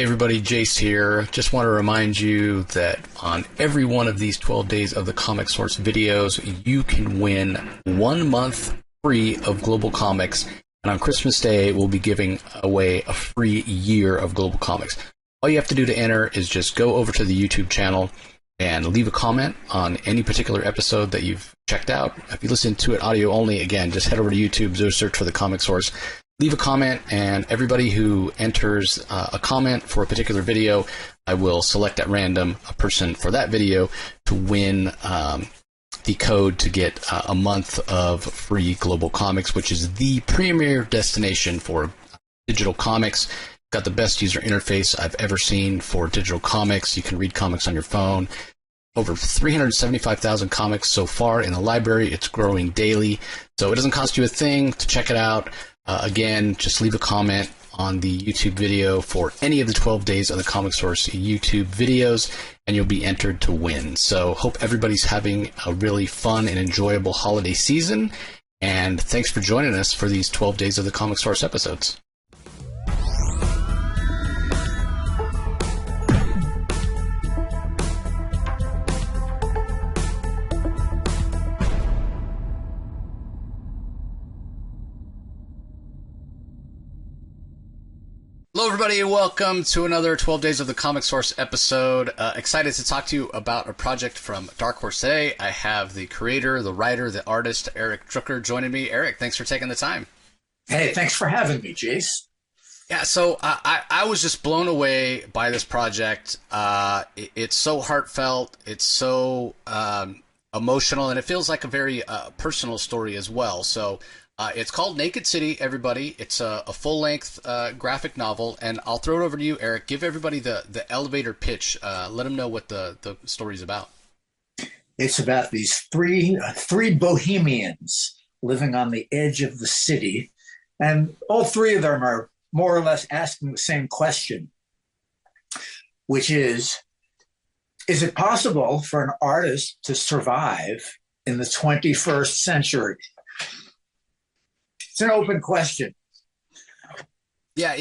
Hey everybody, Jace here. Just want to remind you that on every one of these 12 days of the Comic Source videos, you can win 1 month free of Global Comics. And on Christmas Day, we'll be giving away a free year of Global Comics. All you have to do to enter is just go over to the YouTube channel and leave a comment on any particular episode that you've checked out. If you listen to it audio only, again, just head over to YouTube, do a search for the Comic Source. Leave a comment, and everybody who enters a comment for a particular video, I will select at random a person for that video to win the code to get a month of free Global Comics, which is the premier destination for digital comics. Got the best user interface I've ever seen for digital comics. You can read comics on your phone. Over 375,000 comics so far in the library. It's growing daily, so it doesn't cost you a thing to check it out. Again, just leave a comment on the YouTube video for any of the 12 days of the Comic Source YouTube videos, and you'll be entered to win. So hope everybody's having a really fun and enjoyable holiday season, and thanks for joining us for these 12 days of the Comic Source episodes. Hello, everybody, and welcome to another 12 Days of the Comic Source episode. Excited to talk to you about a project from Dark Horse today. I have the creator, the writer, the artist, Eric Drooker, joining me. Eric, thanks for taking the time. Hey, thanks for having me, Jace. Yeah, so I was just blown away by this project. It's so heartfelt, it's so emotional, and it feels like a very personal story as well. So it's called Naked City, everybody. It's a full-length graphic novel, and I'll throw it over to you, Eric. Give everybody the elevator pitch. Let them know what the story's about. It's about these three bohemians living on the edge of the city, and all three of them are more or less asking the same question, which is it possible for an artist to survive in the 21st century? It's an open question. Yeah,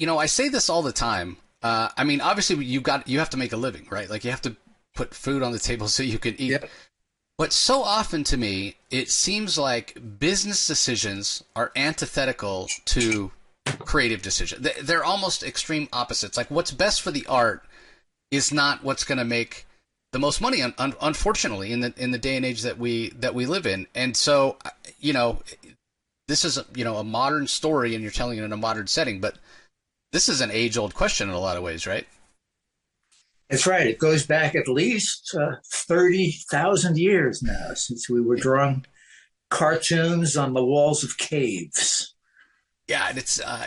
I say this all the time. I mean, obviously you have to make a living, right? Like you have to put food on the table so you can eat. Yep. But so often to me, it seems like business decisions are antithetical to creative decisions. They're almost extreme opposites. Like what's best for the art is not what's going to make the most money, unfortunately, in the day and age that we live in. And so, this is a modern story, and you're telling it in a modern setting, but this is an age-old question in a lot of ways, right? That's right. It goes back at least 30,000 years now since we were drawing cartoons on the walls of caves. Yeah, and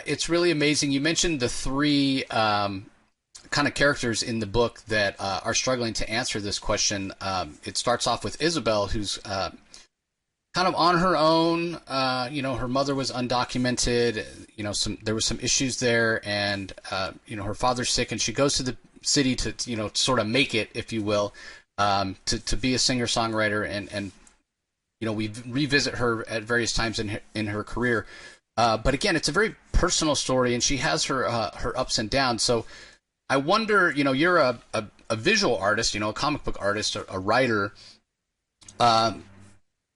it's really amazing. You mentioned the three kind of characters in the book that are struggling to answer this question. It starts off with Isabel, who's kind of on her own. Her mother was undocumented. There was some issues there, and her father's sick, and she goes to the city to sort of make it, if you will, to be a singer-songwriter, and we revisit her at various times in her career. But again, it's a very personal story, and she has her ups and downs. So I wonder, you're a visual artist, a comic book artist, a writer.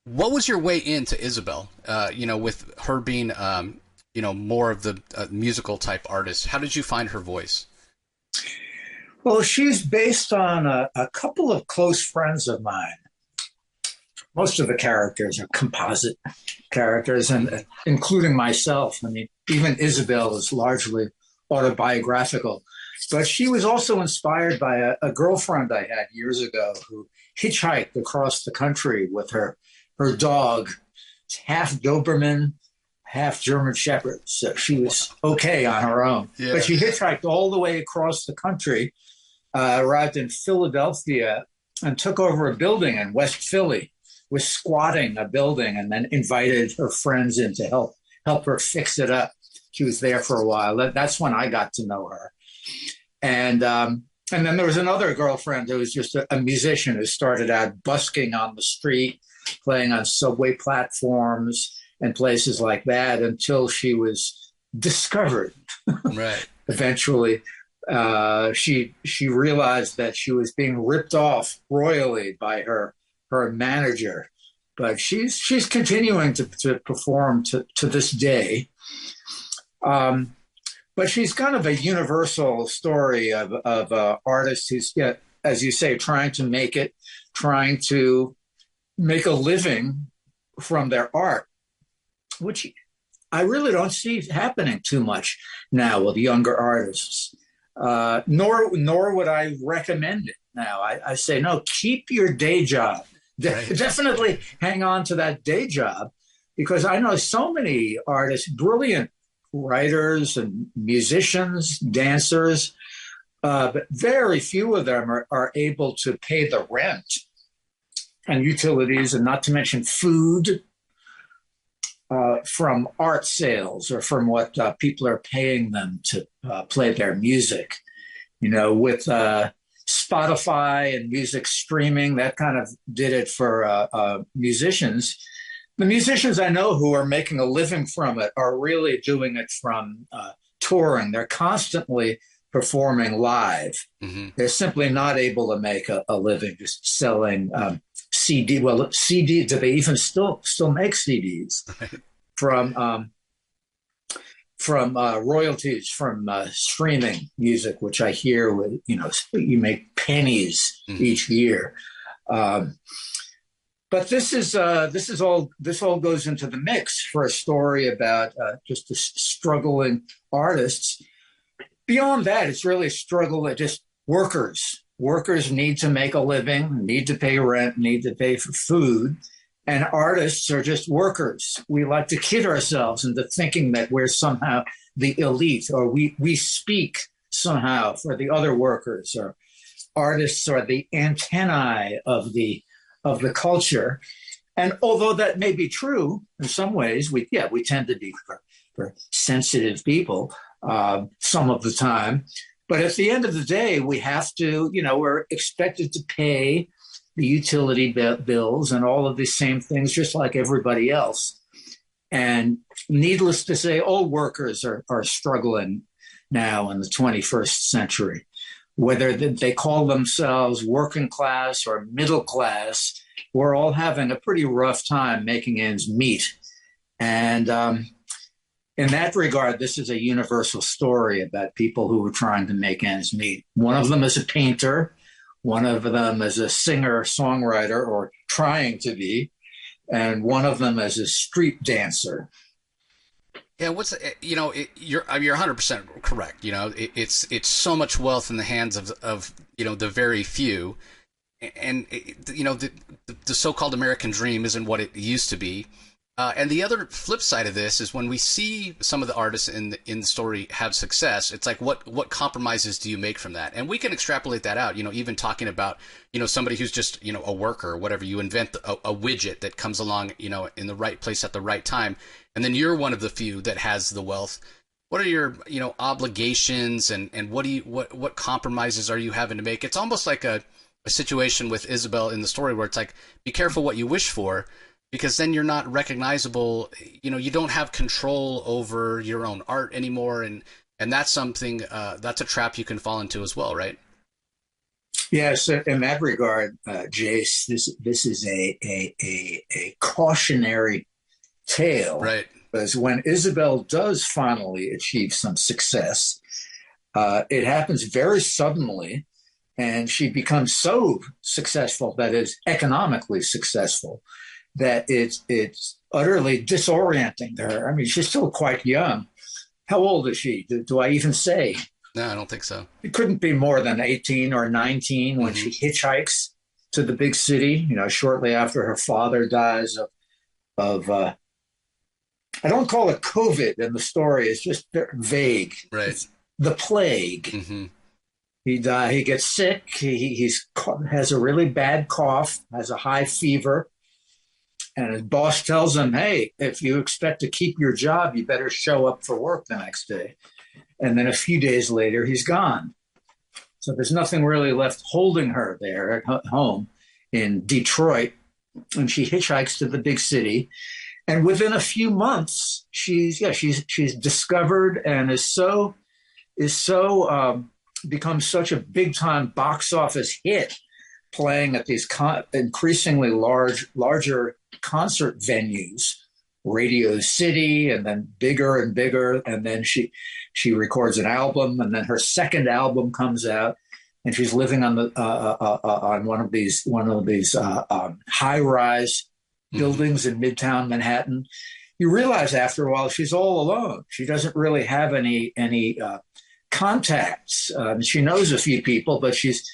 What was your way into Isabel? With her being, more of the musical type artist. How did you find her voice? Well, she's based on a couple of close friends of mine. Most of the characters are composite characters, and including myself. I mean, even Isabel is largely autobiographical. But she was also inspired by a girlfriend I had years ago who hitchhiked across the country with her dog, half Doberman, half German Shepherd. So she was okay on her own. Yeah. But she hitchhiked all the way across the country, arrived in Philadelphia, and took over a building in West Philly, was squatting a building, and then invited her friends in to help her fix it up. She was there for a while. That's when I got to know her. And then there was another girlfriend who was just a musician who started out busking on the street, playing on subway platforms and places like that until she was discovered. Right. eventually she realized that she was being ripped off royally by her manager. But she's continuing to perform to this day. But she's kind of a universal story of artists who's, yeah, as you say, trying to make a living from their art, which I really don't see happening too much now with younger artists. Nor would I recommend it now. I say, no, keep your day job. Right. Definitely hang on to that day job, because I know so many artists, brilliant writers and musicians, dancers, but very few of them are able to pay the rent and utilities, and not to mention food, from art sales or from what people are paying them to play their music. You know, with Spotify and music streaming, that kind of did it for musicians. The musicians I know who are making a living from it are really doing it from touring. They're constantly performing live. Mm-hmm. They're simply not able to make a living just selling CD. Well, CD, do they even still make CDs? From royalties from streaming music, which I hear with, you make pennies each year. But this all goes into the mix for a story about just the struggling artists. Beyond that, it's really a struggle that just workers. Workers need to make a living, need to pay rent, need to pay for food. And artists are just workers. We like to kid ourselves into thinking that we're somehow the elite, or we speak somehow for the other workers, or artists are the antennae of the culture. And although that may be true in some ways, we tend to be for sensitive people some of the time. But at the end of the day, we have to, we're expected to pay the utility bills and all of these same things, just like everybody else. And needless to say, all workers are struggling now in the 21st century. Whether they call themselves working class or middle class, we're all having a pretty rough time making ends meet. And in that regard, this is a universal story about people who are trying to make ends meet. One of them is a painter. One of them is a singer-songwriter, or trying to be. And one of them is a street dancer. Yeah, you're 100% correct. It's so much wealth in the hands of the very few, and the so-called American dream isn't what it used to be. And the other flip side of this is when we see some of the artists in the story have success, it's like, what compromises do you make from that? And we can extrapolate that out, even talking about, somebody who's just, a worker or whatever. You invent a widget that comes along, in the right place at the right time. And then you're one of the few that has the wealth. What are your, obligations, and what compromises are you having to make? It's almost like a situation with Isabel in the story where it's like, be careful what you wish for, because then you're not recognizable. You don't have control over your own art anymore. And that's something, that's a trap you can fall into as well, right? Yes, in that regard, Jace, this is a cautionary tale. Right. Because when Isabel does finally achieve some success, it happens very suddenly, and she becomes so successful, that is, economically successful, that it's utterly disorienting to her. I mean, she's still quite young. How old is she? Do I even say? No, I don't think so. It couldn't be more than 18 or 19 when she hitchhikes to the big city, shortly after her father dies of I don't call it COVID in the story. It's just vague. Right. It's the plague. Mm-hmm. He gets sick. He has a really bad cough, has a high fever. And his boss tells him, hey, if you expect to keep your job, you better show up for work the next day. And then a few days later, he's gone. So there's nothing really left holding her there at home in Detroit. And she hitchhikes to the big city. And within a few months, she's discovered and is so is so becomes such a big time box office hit, playing at these increasingly larger concert venues, Radio City, and then bigger and bigger. And then she records an album, and then her second album comes out, and she's living on the on one of these high rise buildings in Midtown Manhattan. You realize after a while she's all alone. She doesn't really have any contacts. She knows a few people, but she's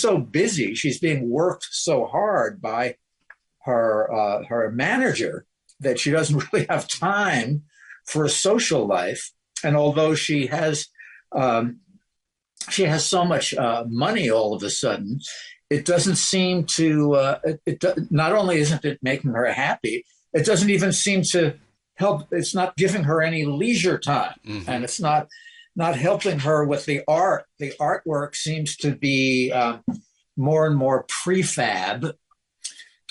so busy. She's being worked so hard by her manager that she doesn't really have time for a social life. And although she has so much money all of a sudden, it doesn't seem to. Not only isn't it making her happy, it doesn't even seem to help. It's not giving her any leisure time, and it's not helping her with the art. The artwork seems to be more and more prefab.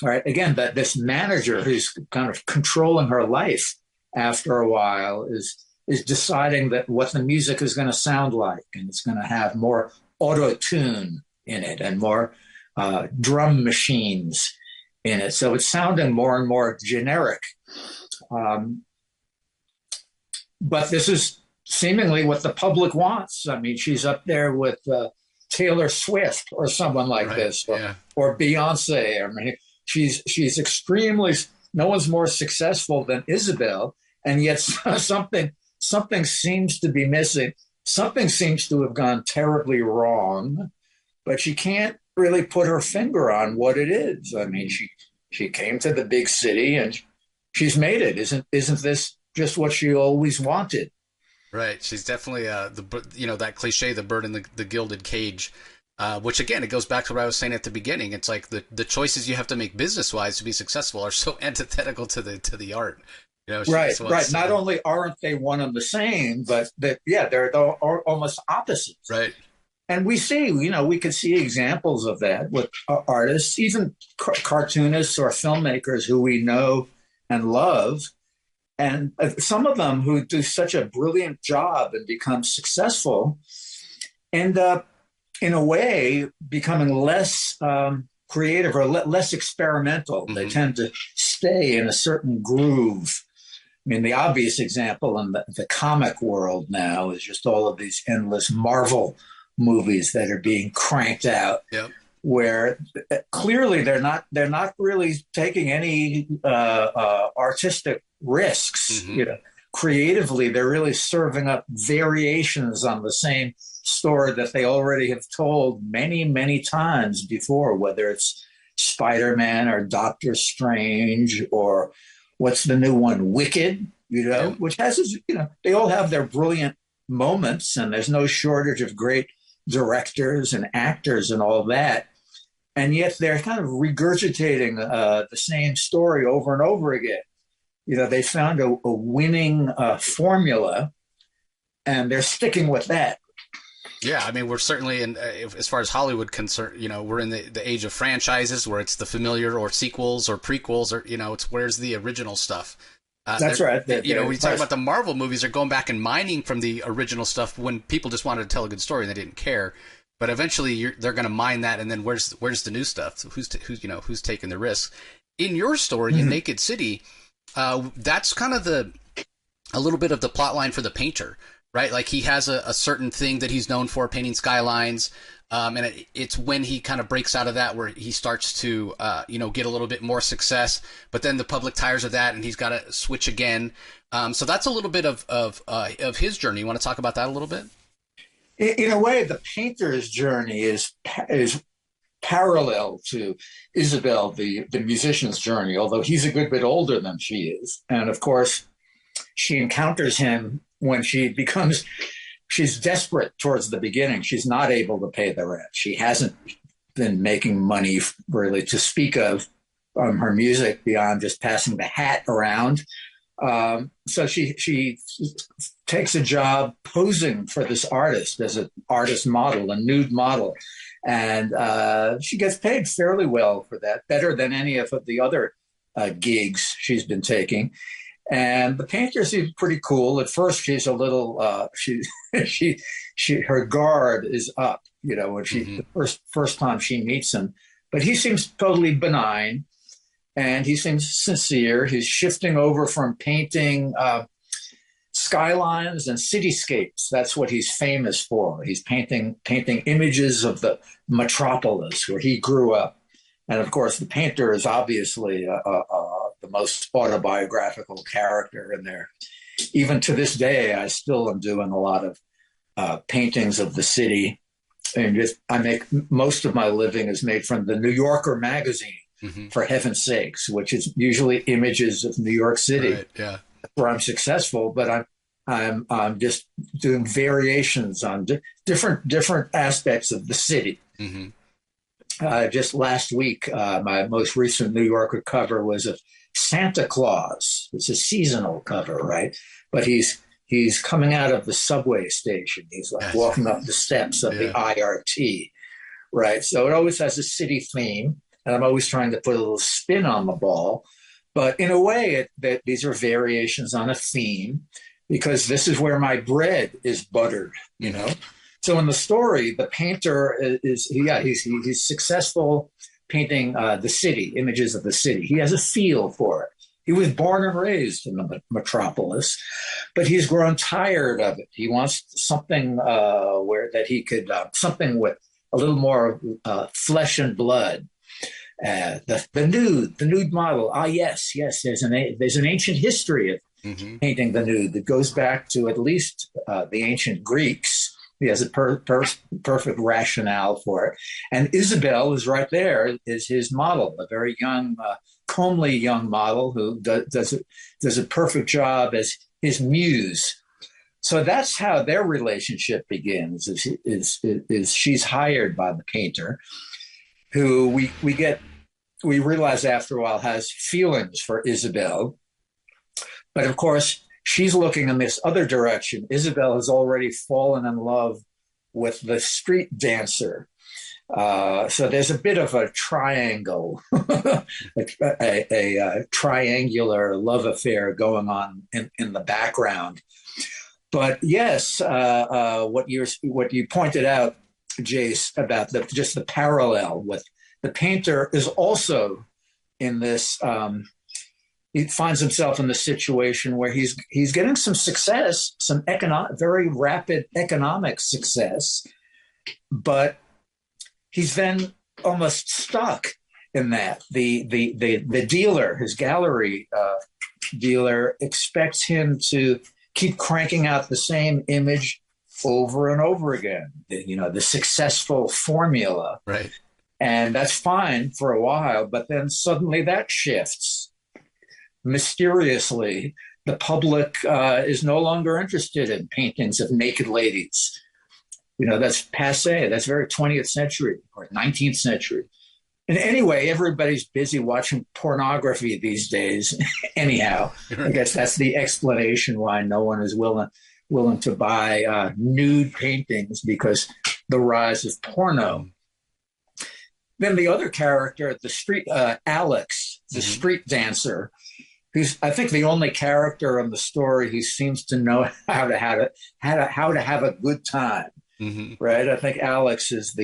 All right. Again, that this manager who's kind of controlling her life after a while is deciding that what the music is going to sound like, and it's going to have more auto tune in it and more drum machines in it. So it's sounding more and more generic. But this is seemingly what the public wants. I mean, she's up there with Taylor Swift or someone like this, or Beyonce. I mean, she's extremely. No one's more successful than Isabel, and yet something seems to be missing. Something seems to have gone terribly wrong, but she can't really put her finger on what it is. I mean, she came to the big city and she's made it. Isn't this just what she always wanted? Right. She's definitely that cliche, the bird in the gilded cage, which again, it goes back to what I was saying at the beginning. It's like the choices you have to make business wise to be successful are so antithetical to the art. Right. Not only aren't they one and the same, but they're almost opposites. Right. And we see, we could see examples of that with artists, even cartoonists or filmmakers who we know and love. And some of them who do such a brilliant job and become successful end up, in a way, becoming less creative or less experimental. They tend to stay in a certain groove. I mean, the obvious example in the comic world now is just all of these endless Marvel movies that are being cranked out, where clearly they're not really taking any artistic risks. Creatively, they're really serving up variations on the same story that they already have told many, many times before, whether it's Spider-Man or Doctor Strange or what's the new one, Wicked, which has, they all have their brilliant moments, and there's no shortage of great directors and actors and all that. And yet they're kind of regurgitating the same story over and over again. They found a winning formula, and they're sticking with that. Yeah, I mean, we're certainly as far as Hollywood concerned, we're in the age of franchises where it's the familiar or sequels or prequels or, it's where's the original stuff. That's right. When you talk about the Marvel movies, they're going back and mining from the original stuff when people just wanted to tell a good story and they didn't care. But eventually they're going to mine that, and then where's the new stuff? So who's taking the risk? In your story, in Naked City, that's kind of a little bit of the plot line for the painter. Right, like he has a certain thing that he's known for, painting skylines, and it's when he kind of breaks out of that where he starts to, get a little bit more success. But then the public tires of that, and he's got to switch again. So that's a little bit of his journey. You want to talk about that a little bit? In a way, the painter's journey is parallel to Isabel, the musician's journey, although he's a good bit older than she is, and of course, she encounters him when she's desperate towards the beginning. She's not able to pay the rent. She hasn't been making money really to speak of her music beyond just passing the hat around. So she takes a job posing for this artist as an artist model, a nude model. And she gets paid fairly well for that, better than any of the other gigs she's been taking. And the painter seems pretty cool. At first, she's a little, her guard is up, when the first time she meets him. But he seems totally benign, and he seems sincere. He's shifting over from painting skylines and cityscapes. That's what he's famous for. He's painting images of the metropolis where he grew up. And of course, the painter is obviously the most autobiographical character in there. Even to this day, I still am doing a lot of paintings of the city. And I make most of my living is made from the New Yorker magazine, for heaven's sakes, which is usually images of New York City. Right, yeah. Where I'm successful, but I'm just doing variations on different aspects of the city. Just last week, my most recent New Yorker cover was of Santa Claus. It's a seasonal cover, right? But he's coming out of the subway station. He's like walking up the steps of the IRT, right? So it always has a city theme, and I'm always trying to put a little spin on the ball. But in a way, these are variations on a theme, because this is where my bread is buttered, So in the story, the painter he's successful painting the city, images of the city. He has a feel for it. He was born and raised in the metropolis, but he's grown tired of it. He wants something that he could, something with a little more flesh and blood. The nude model. Yes. There's an ancient history of painting the nude that goes back to at least the ancient Greeks. He has a perfect rationale for it. And Isabel is right there, is his model, a very young, comely young model who does a perfect job as his muse. So that's how their relationship begins. Is she's hired by the painter, who we realize after a while has feelings for Isabel. But of course, she's looking in this other direction. Isabel has already fallen in love with the street dancer. So there's a bit of a triangle, a triangular love affair going on in the background. But yes, what you pointed out, Jace, about just the parallel with the painter is also in this. He finds himself in the situation where he's getting some success, some very rapid economic success, but he's then almost stuck in that. The dealer, his gallery dealer, expects him to keep cranking out the same image over and over again. The successful formula, right? And that's fine for a while, but then suddenly that shifts. Mysteriously, the public is no longer interested in paintings of naked ladies. That's passé. That's very 20th century or 19th century. And anyway, everybody's busy watching pornography these days. Anyhow, I guess that's the explanation why no one is willing to buy nude paintings, because the rise of porno. Then the other character, the street, Alex, the street dancer, who's, I think, the only character in the story who seems to know how to have a good time, right? I think Alex is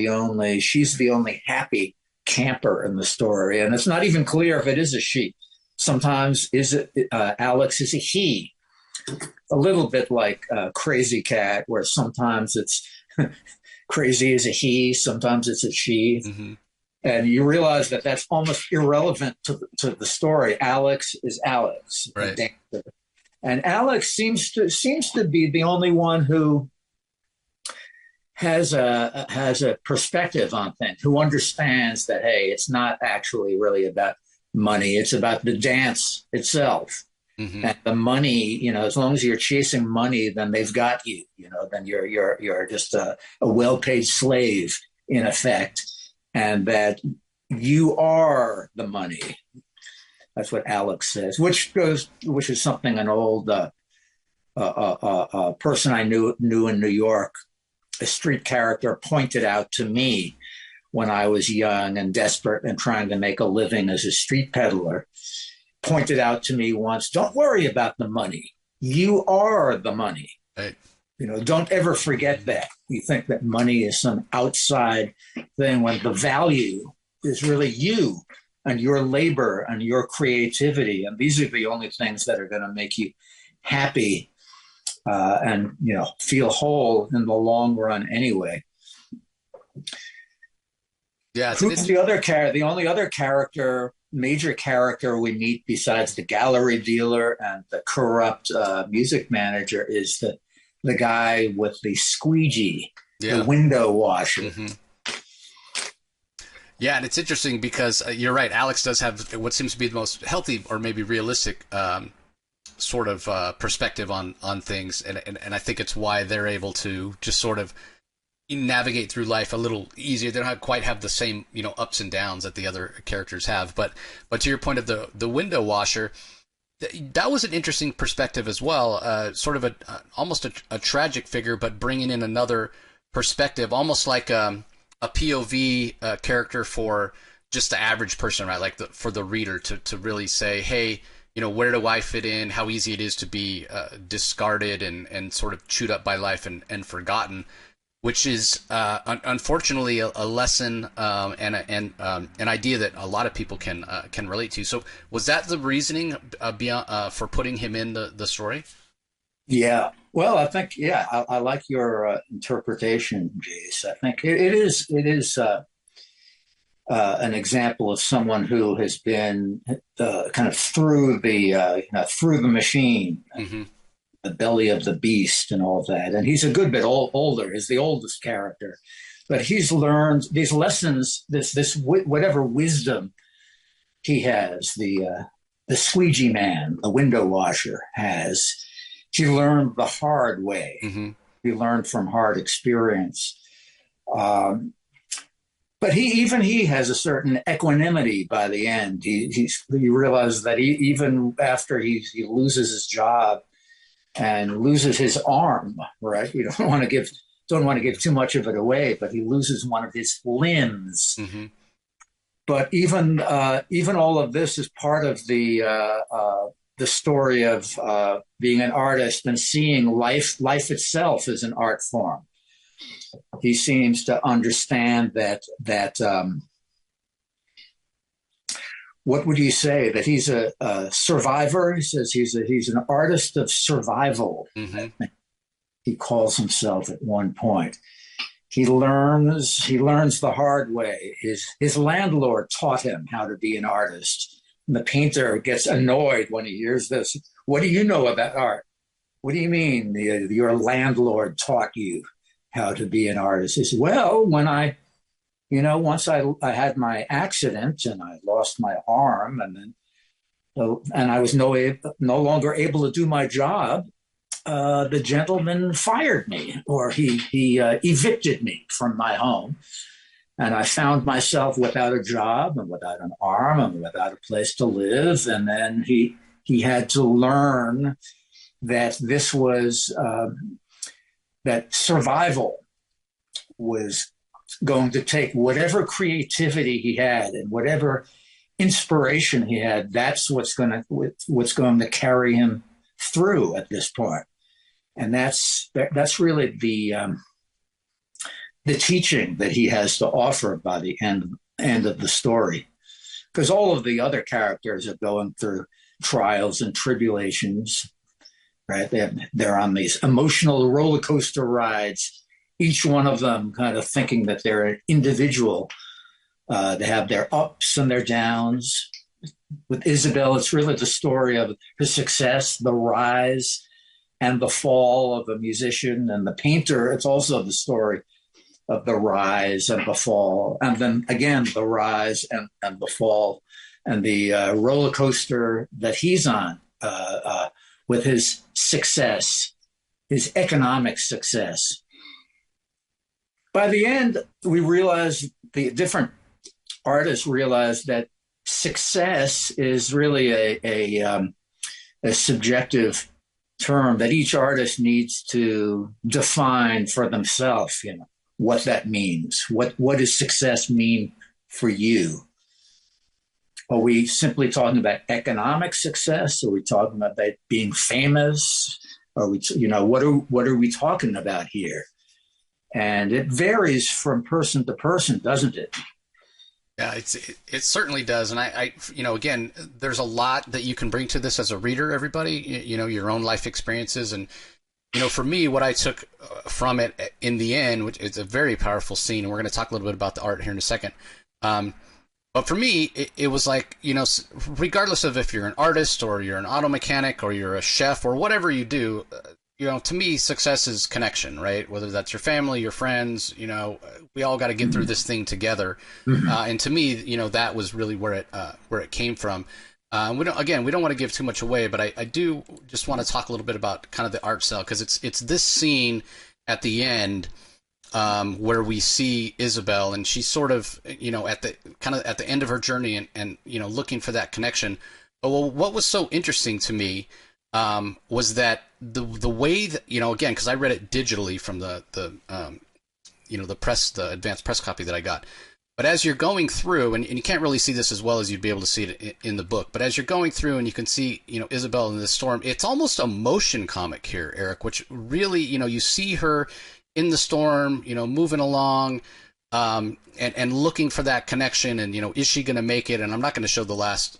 she's the only happy camper in the story, and it's not even clear if it is a she. Sometimes Alex is a he, a little bit like Crazy Cat, where sometimes it's Crazy is a he, sometimes it's a she. And you realize that that's almost irrelevant to the story. Alex is Alex, right? And Alex seems to be the only one who has a perspective on things, who understands that, hey, it's not actually really about money; it's about the dance itself. And the money, as long as you're chasing money, then they've got you. Then you're just a well-paid slave in effect. And that you are the money. That's what Alex says, which is something an old person I knew in New York, a street character, pointed out to me when I was young and desperate and trying to make a living as a street peddler. pointed out to me once, don't worry about the money. You are the money. Right. Don't ever forget that. You think that money is some outside thing when the value is really you and your labor and your creativity. And these are the only things that are going to make you happy and feel whole in the long run anyway. Yeah. Who's the other character? The only other major character we meet besides the gallery dealer and the corrupt music manager is the guy with the squeegee, the window washer. Mm-hmm. Yeah, and it's interesting because you're right. Alex does have what seems to be the most healthy or maybe realistic sort of perspective on things, and I think it's why they're able to just sort of navigate through life a little easier. They don't quite have the same ups and downs that the other characters have. But to your point of the window washer, that was an interesting perspective as well. Sort of almost a tragic figure, but bringing in another perspective, almost like a POV character for just the average person, right? Like for the reader to really say, hey, where do I fit in? How easy it is to be discarded and sort of chewed up by life and forgotten, which is unfortunately a lesson and an idea that a lot of people can relate to. So was that the reasoning for putting him in the story? Yeah. Well, I think, I like your interpretation, Jace. I think it is an example of someone who has been kind of through the machine, mm-hmm. the belly of the beast and all that. And he's a good bit older. He's the oldest character. But he's learned these lessons, this whatever wisdom he has, the squeegee man, the window washer has. He learned the hard way. Mm-hmm. He learned from hard experience. But he has a certain equanimity by the end. He realizes that even after he loses his job and loses his arm, right? You don't want to give too much of it away, but he loses one of his limbs. Mm-hmm. But even all of this is part of the story of being an artist and seeing life itself as an art form. He seems to understand that what would you say, that he's a survivor? He says he's an artist of survival. Mm-hmm. He calls himself at one point. He learns the hard way. His landlord taught him how to be an artist. And the painter gets annoyed when he hears this. What do you know about art? What do you mean your landlord taught you how to be an artist? He said, well, when once I had my accident and I lost my arm and I was no longer able to do my job, the gentleman fired me, or he evicted me from my home. And I found myself without a job and without an arm and without a place to live. And then he had to learn that this was that survival was going to take whatever creativity he had and whatever inspiration he had. That's what's going to carry him through at this point. And that's really the teaching that he has to offer by the end of the story, because all of the other characters are going through trials and tribulations, right? They're on these emotional roller coaster rides, each one of them kind of thinking that they're an individual. They have their ups and their downs. With Isabel, it's really the story of her success, the rise and the fall of a musician, and the painter. It's also the story of the rise and the fall, and then again the rise and the fall, and the roller coaster that he's on with his success, his economic success. By the end, we realize, the different artists realize, that success is really a subjective term that each artist needs to define for themselves. What that means. What does success mean for you? Are we simply talking about economic success? Are we talking about being famous? Are we, what are we talking about here? And it varies from person to person, doesn't it? Yeah, it certainly does. And I again, there's a lot that you can bring to this as a reader, everybody, your own life experiences. And, for me, what I took from it in the end, which is a very powerful scene, and we're going to talk a little bit about the art here in a second. But for me, it was like, regardless of if you're an artist or you're an auto mechanic or you're a chef or whatever you do, to me, success is connection, right? Whether that's your family, your friends, we all got to get through this thing together. And to me, that was really where it came from. We don't want to give too much away, but I do just want to talk a little bit about kind of the art style, because it's this scene at the end where we see Isabel, and she's sort of at the end of her journey and looking for that connection. But what was so interesting to me was that the way that, again, because I read it digitally from the advanced press copy that I got. But as you're going through, and you can't really see this as well as you'd be able to see it in the book, but as you're going through and you can see, Isabel in the storm, it's almost a motion comic here, Eric, which really, you see her in the storm, moving along, and looking for that connection, and is she going to make it? And I'm not going to show the last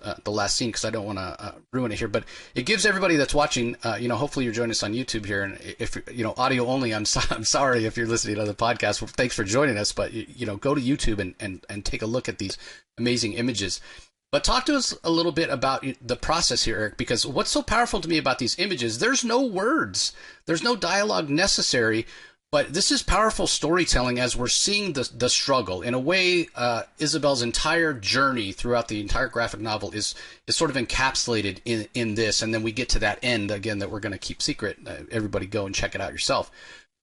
scene because I don't want to ruin it here, but it gives everybody that's watching, hopefully you're joining us on YouTube here, and if audio only, I'm sorry if you're listening to the podcast. Well, thanks for joining us, but go to YouTube and take a look at these amazing images. But talk to us a little bit about the process here, Eric, because what's so powerful to me about these images, there's no words, there's no dialogue necessary. But this is powerful storytelling as we're seeing the struggle. In a way, Isabel's entire journey throughout the entire graphic novel is sort of encapsulated in this. And then we get to that end, again, that we're going to keep secret. Everybody go and check it out yourself.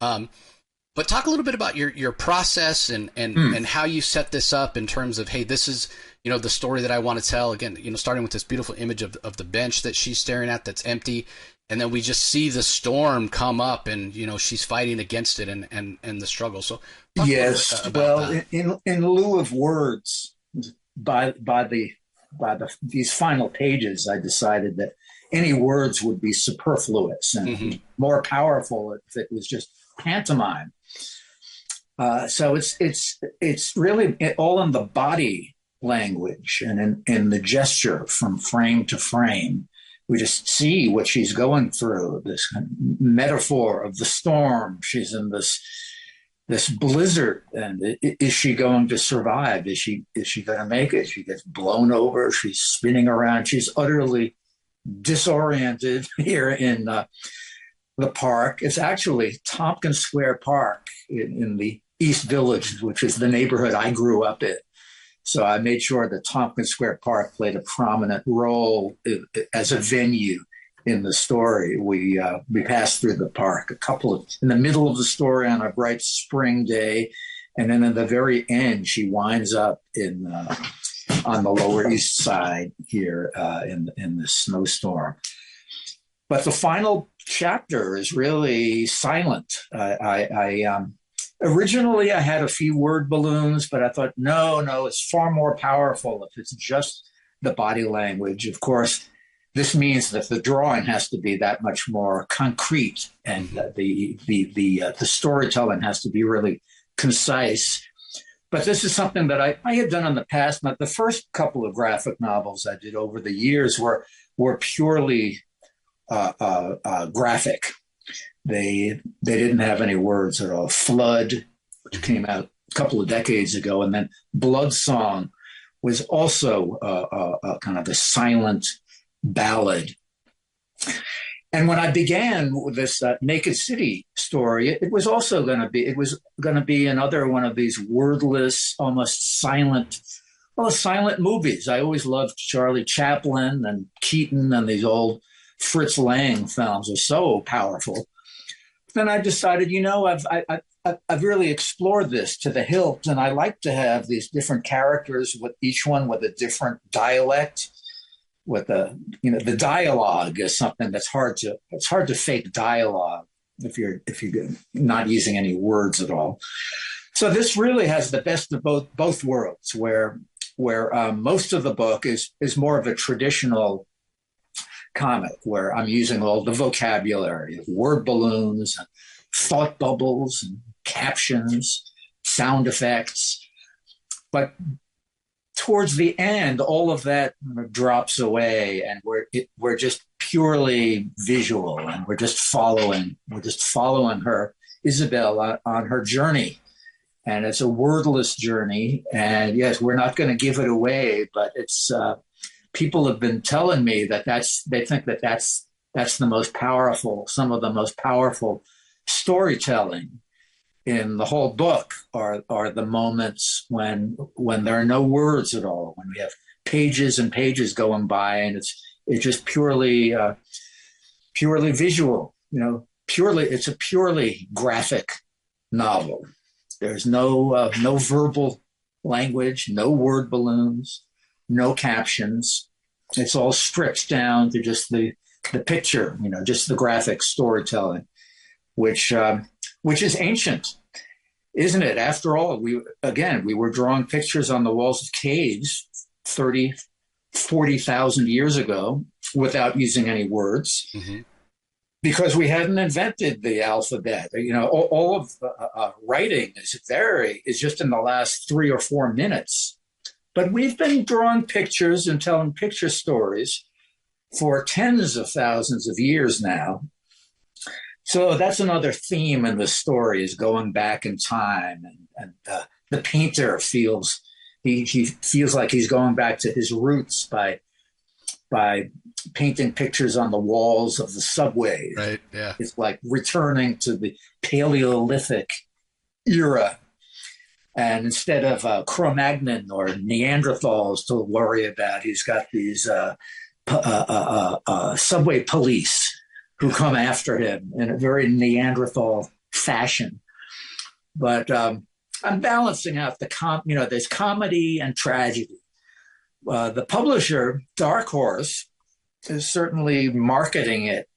But talk a little bit about your process and how you set this up in terms of, hey, this is, the story that I want to tell. Again, starting with this beautiful image of the bench that she's staring at that's empty. And then we just see the storm come up, and she's fighting against it, and the struggle. So yes, well, in lieu of words, by these final pages, I decided that any words would be superfluous and more powerful if it was just pantomime. So it's really all in the body language and in the gesture from frame to frame. We just see what she's going through, this metaphor of the storm. She's in this blizzard, and is she going to survive? Is she going to make it? She gets blown over. She's spinning around. She's utterly disoriented here in the park. It's actually Tompkins Square Park in the East Village, which is the neighborhood I grew up in. So I made sure that Tompkins Square Park played a prominent role as a venue in the story. We passed through the park in the middle of the story on a bright spring day, and then in the very end, she winds up on the Lower East Side here in the snowstorm. But the final chapter is really silent. Originally, I had a few word balloons, but I thought, no, it's far more powerful if it's just the body language. Of course, this means that the drawing has to be that much more concrete, and the storytelling has to be really concise. But this is something that I had done in the past. But the first couple of graphic novels I did over the years were purely graphic. They didn't have any words at all. Flood, which came out a couple of decades ago, and then Blood Song was also a kind of a silent ballad. And when I began with this Naked City story, it was also going to be another one of these wordless, almost silent movies. I always loved Charlie Chaplin and Keaton, and these old Fritz Lang films are so powerful. Then I decided, I've really explored this to the hilt, and I like to have these different characters with each one with a different dialect. With the dialogue is something that's hard to fake dialogue if you're not using any words at all. So this really has the best of both worlds, where where most of the book is more of a traditional comic, where I'm using all the vocabulary of word balloons, and thought bubbles, and captions, sound effects. But towards the end, all of that drops away, and we're just purely visual, and we're just following her, Isabel, on her journey. And it's a wordless journey. And yes, we're not going to give it away, but it's people have been telling me that they think that that's the most powerful, some of the most powerful storytelling in the whole book are the moments when there are no words at all, when we have pages and pages going by, and it's just purely visual, it's a purely graphic novel. There's no verbal language, no word balloons, no captions. It's all stripped down to just the picture, just the graphic storytelling, which is ancient, isn't it? After all, we were drawing pictures on the walls of caves 30, 40,000 years ago without using any words. Mm-hmm. Because we hadn't invented the alphabet. All of writing is just in the last 3 or 4 minutes. But we've been drawing pictures and telling picture stories for tens of thousands of years now. So that's another theme in the story, is going back in time. And the painter feels like he's going back to his roots by painting pictures on the walls of the subway. Right, yeah. It's like returning to the Paleolithic era. And instead of Cro-Magnon or Neanderthals to worry about, he's got these subway police who come after him in a very Neanderthal fashion. But I'm balancing out there's comedy and tragedy. The publisher, Dark Horse, is certainly marketing it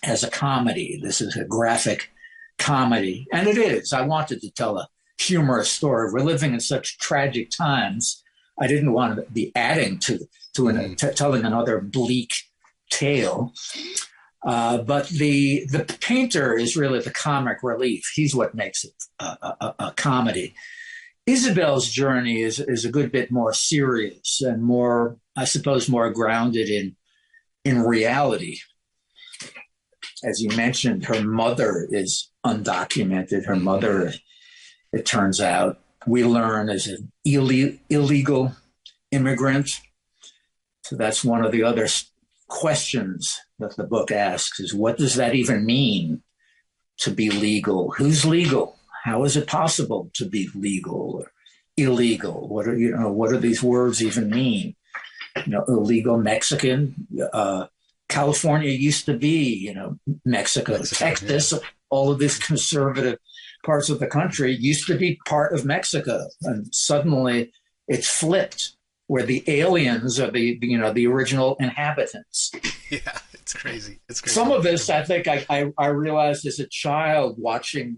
as a comedy. This is a graphic comedy, and it is. I wanted to tell a humorous story. We're living in such tragic times. I didn't want to be adding to telling another bleak tale. But the painter is really the comic relief. He's what makes it a comedy. Isabel's journey is a good bit more serious and more, I suppose, more grounded in reality. As you mentioned, her mother is undocumented. Her mother, it turns out, we learn, is an illegal immigrant. So that's one of the other questions that the book asks, is what does that even mean, to be legal? Who's legal? How is it possible to be legal or illegal? What do these words even mean? Illegal Mexican. California used to be, Mexico. Texas, yeah. All of these conservative parts of the country used to be part of Mexico, and suddenly it's flipped, where the aliens are the original inhabitants. Yeah, it's crazy. It's crazy. Some of this, I think, I realized as a child watching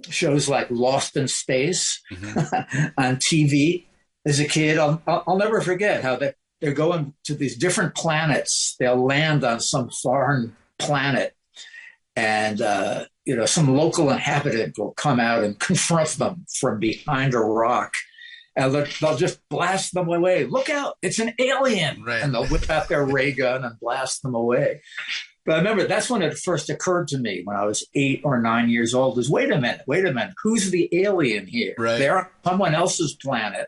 shows like Lost in Space on TV. As a kid, I'll never forget how they're going to these different planets. They'll land on some foreign planet, and some local inhabitant will come out and confront them from behind a rock, and they'll just blast them away. Look out, it's an alien. Right. And they'll whip out their ray gun and blast them away. But I remember that's when it first occurred to me when I was 8 or 9 years old, is wait a minute, who's the alien here? Right. They're on someone else's planet.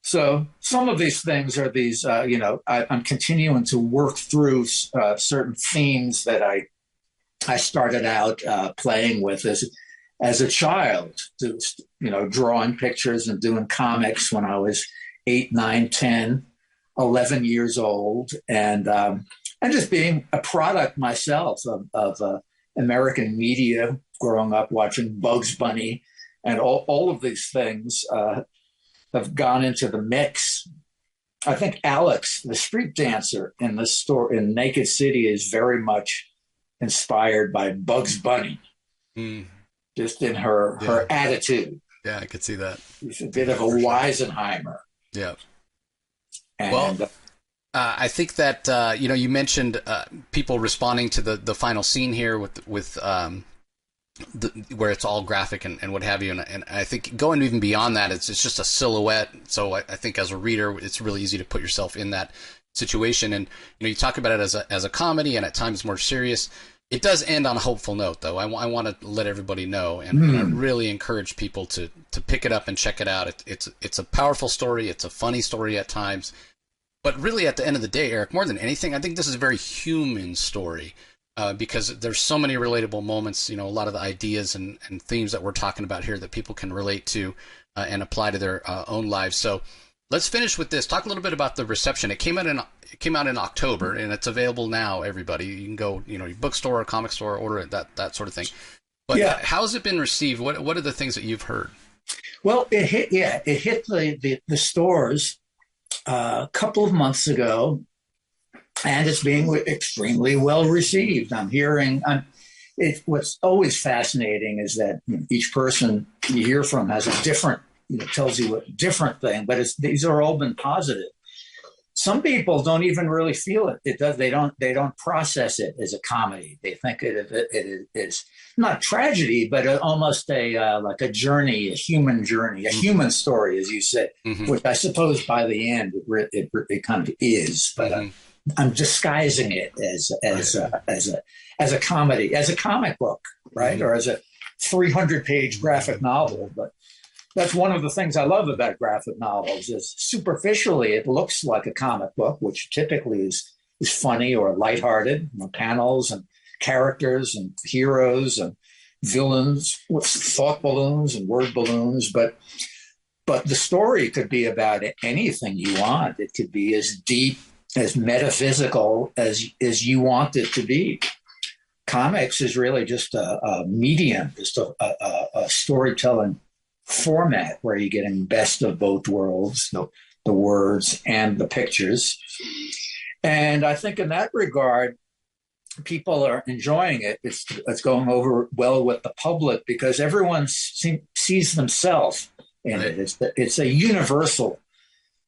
So some of these things are these, I'm continuing to work through certain themes that I started out playing with as a child, drawing pictures and doing comics when I was 8, 9, 10, 11 years old. And just being a product myself of American media, growing up watching Bugs Bunny, and all of these things have gone into the mix. I think Alex, the street dancer in the store in Naked City, is very much inspired by Bugs Bunny, just in her attitude. Yeah, I could see that. He's a bit of a Weisenheimer. Yeah. And Well, I think that you mentioned people responding to the final scene here with where it's all graphic and what have you, and I think going even beyond that, it's just a silhouette. So I think as a reader, it's really easy to put yourself in that situation. And you talk about it as a comedy and at times more serious. It does end on a hopeful note, though. I want to let everybody know, and I really encourage people to pick it up and check it out. It's a powerful story. It's a funny story at times. But really, at the end of the day, Eric, more than anything, I think this is a very human story because there's so many relatable moments, a lot of the ideas and themes that we're talking about here that people can relate to and apply to their own lives. So let's finish with this. Talk a little bit about the reception. It came out in October, and it's available now, everybody. You can go, your bookstore or comic store, order it, that sort of thing. But how has it been received? What are the things that you've heard? Well, it hit the stores a couple of months ago, and it's being extremely well received. I'm hearing, what's always fascinating is that each person you hear from has a different, tells you a different thing, but these are all been positive. Some people don't even really feel it. They don't process it as a comedy. They think it is not tragedy, but almost like a journey, a human story, as you said, which I suppose by the end it kind of is. But I'm disguising it as a comedy, as a comic book, right, or as a 300-page graphic novel, but. That's one of the things I love about graphic novels is superficially it looks like a comic book, which typically is funny or lighthearted, panels and characters and heroes and villains with thought balloons and word balloons. But the story could be about anything you want. It could be as deep, as metaphysical as you want it to be. Comics is really just a medium, just a storytelling format where you're getting best of both worlds, the words and the pictures. And I think in that regard, people are enjoying it. It's going over well with the public because everyone sees themselves in it. It's a universal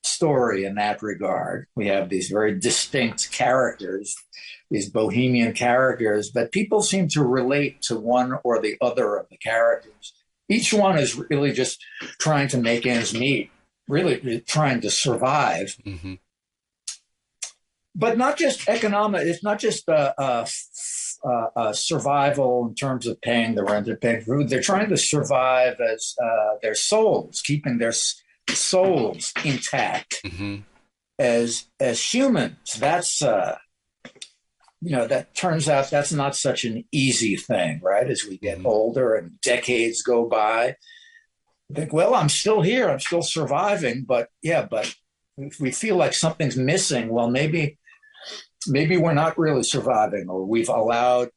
story in that regard. We have these very distinct characters, these bohemian characters, but people seem to relate to one or the other of the characters. Each one is really just trying to make ends meet, really trying to survive. Mm-hmm. But not just economic. It's not just survival in terms of paying the rent and paying food. They're trying to survive as their souls, keeping their souls intact as humans. That's that turns out that's not such an easy thing, right? As we get older and decades go by, I think, well, I'm still here, I'm still surviving, but if we feel like something's missing, well, maybe we're not really surviving, or we've allowed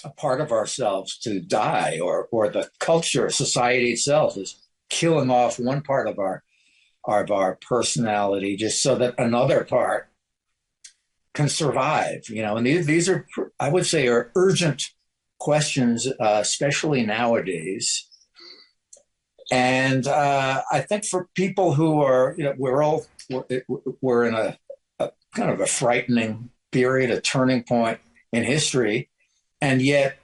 a part of ourselves to die, or the culture, society itself is killing off one part of our personality just so that another part can survive, and these are, I would say, are urgent questions, especially nowadays. And I think for people who are, we're in a kind of a frightening period, a turning point in history, and yet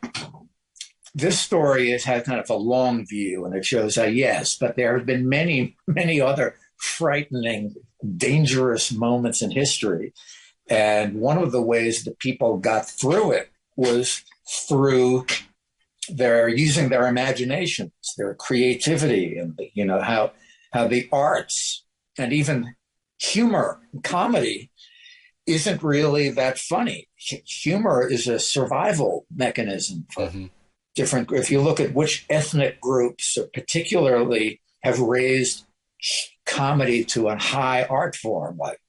this story has had kind of a long view, and it shows how but there have been many, many other frightening, dangerous moments in history. And one of the ways that people got through it was through using their imaginations, their creativity, and how the arts and even humor, comedy, isn't really that funny. Humor is a survival mechanism for different. If you look at which ethnic groups particularly have raised comedy to a high art form, like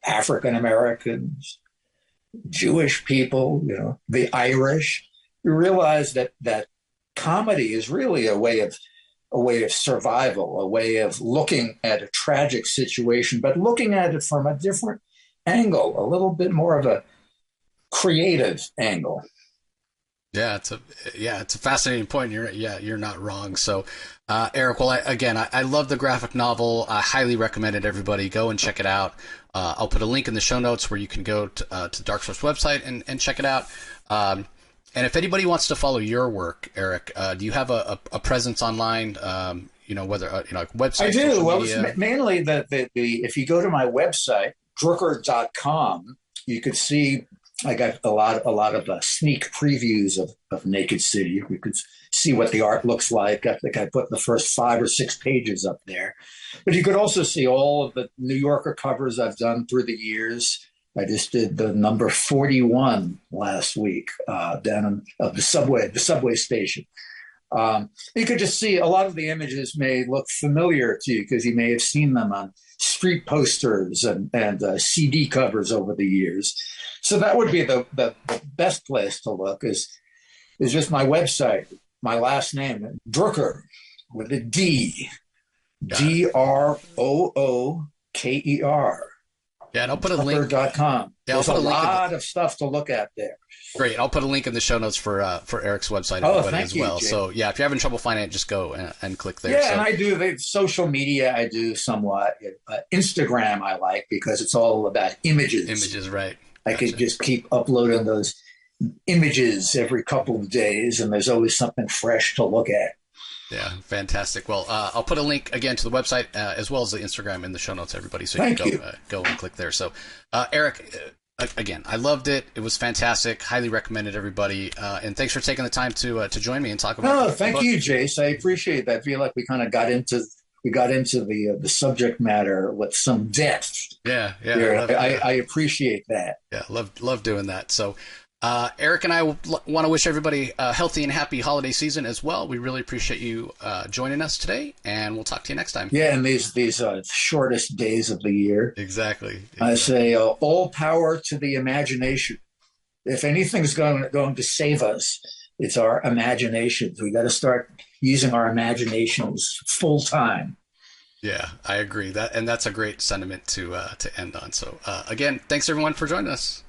African Americans, Jewish people, the Irish, you realize that comedy is really a way of survival, a way of looking at a tragic situation, but looking at it from a different angle, a little bit more of a creative angle. Yeah, it's a fascinating point. You're not wrong. So, Eric, well, I love the graphic novel. I highly recommend it. Everybody go and check it out. I'll put a link in the show notes where you can go to Dark Source website and check it out. And if anybody wants to follow your work, Eric, do you have a presence online? Whether like website, I do. social Well, media? it's mainly the if you go to my website, drooker.com, you could see I got a lot of sneak previews of Naked City. You could see what the art looks like. I think I put the first 5 or 6 pages up there. But you could also see all of the New Yorker covers I've done through the years. I just did the number 41 last week down of the subway station. You could just see a lot of the images may look familiar to you because you may have seen them on street posters and CD covers over the years. So that would be the best place to look is just my website, my last name, Drooker with a D, Drooker. Yeah, and I'll put a link. Drooker.com. Yeah, There's a lot of stuff to look at there. Great. I'll put a link in the show notes for Eric's website as well. Jay. So yeah, if you're having trouble finding it, just go and click there. Yeah, and I do the social media. I do somewhat. Instagram I like because it's all about images. Images, right? I could just keep uploading those images every couple of days, and there's always something fresh to look at. Yeah, fantastic. Well, I'll put a link again to the website as well as the Instagram in the show notes, everybody. So you can go and click there. So, Eric, again, I loved it. It was fantastic. Highly recommended, everybody. And thanks for taking the time to join me and talk about. No, thank you, Jace. I appreciate that. I feel like we kind of got into the subject matter with some depth. Yeah. I appreciate that. Yeah, love doing that. So. Eric and I want to wish everybody a healthy and happy holiday season as well. We really appreciate you joining us today, and we'll talk to you next time. Yeah, and these shortest days of the year. Exactly. I say all power to the imagination. If anything's going to save us, it's our imaginations. We got to start using our imaginations full time. Yeah, I agree. That's a great sentiment to end on. So again, thanks everyone for joining us.